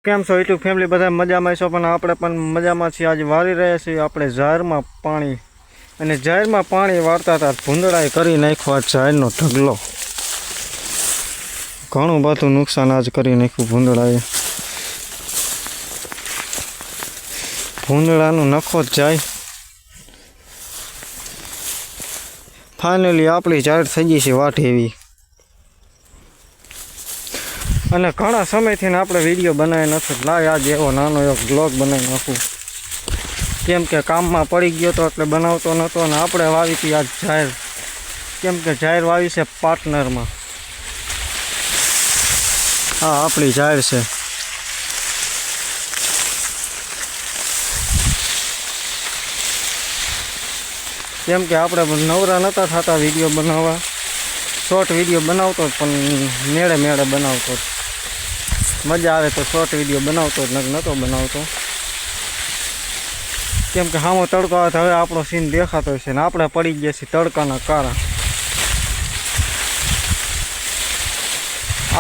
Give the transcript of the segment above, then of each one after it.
કેમ છો YouTube family? બધા મજામાં છો, પણ આપણે પણ મજામાં છીએ। આજે વાળી રહ્યા છીએ આપણે જાહેરમાં પાણી, અને જાહેરમાં પાણી વાળતા હતા ભૂંદડાએ કરી નાખ્યો આ જાહેરનો ઢગલો। ઘણું બધું નુકસાન આજ કરી નાખ્યું ભૂંદડાએ। ભૂંદડાનું નખો જ જાય। ફાઇનલી આપણી જાહેર થઈ ગઈ છે વાટ એવી, અને ઘણા સમયથી આપણે વિડીયો બનાવી નથી। લાય આજે એવો નાનો એક બ્લોગ બનાવી નાખું, કેમ કે કામમાં પડી ગયો તો એટલે બનાવતો નહોતો। અને આપણે વાવી હતી આજ જાહેર, કેમ કે જાહેર વાવી છે પાર્ટનરમાં। હા, આપણી જાહેર છે। કેમ કે આપણે નવરા નહોતા થતા વિડીયો બનાવવા, શોર્ટ વિડીયો બનાવતો પણ મેળે મેળે બનાવતો, મજા આવે તો શોર્ટ વિડીયો બનાવતો જ નહોતો બનાવતો। કેમ કે સામો તડકો આવે તો હવે આપણો સીન દેખાતો છે ને આપણે પડી ગયા છીએ તડકાના કારા।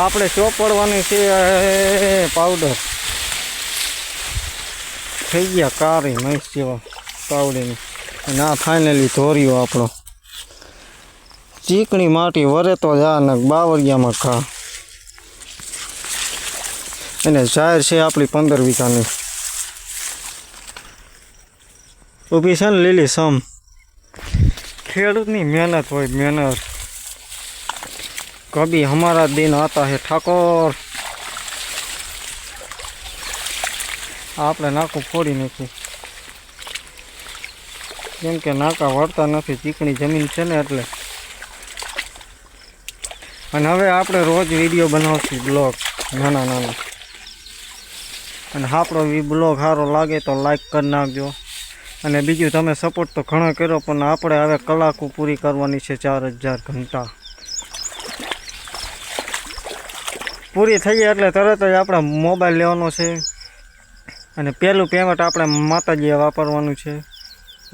આપણે ચોપડવાની છે પાવડર, થઈ ગયા કારી મહીસ જેવા પાવડીની। અને આ ફાઇનલી ધોર્યો આપણો ચીકણી માટી વરે તો જા ને બાવરિયામાં ઘા। અને જાહેર છે આપણી 15 વીઘાની, ઊભી છે ને લીલી સમ। ખેડૂતની મહેનત હોય, મહેનત। કभी हमारा दिन आता है ઠાકોર। આપણે નાકું ફોડી નાખ્યું, કેમ કે નાકા વળતા નથી, ચીકણી જમીન છે ને એટલે। અને હવે આપણે રોજ વિડીયો બનાવશું, બ્લોગ નાના નાના। અને આપણો બ્લોગ સારો લાગે તો લાઈક કરી નાખજો। અને બીજું તમે સપોર્ટ તો ઘણો કર્યો, પણ આપણે હવે કલાકો પૂરી કરવાની છે, 4000 ઘંટા પૂરી થઈ જાય એટલે તરત જ આપણે મોબાઈલ લેવાનો છે। અને પહેલું પેમેન્ટ આપણે માતાજીએ વાપરવાનું છે,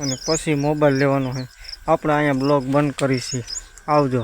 અને પછી મોબાઈલ લેવાનો છે। આપણે અહીંયા બ્લોગ બંધ કરીશું, આવજો।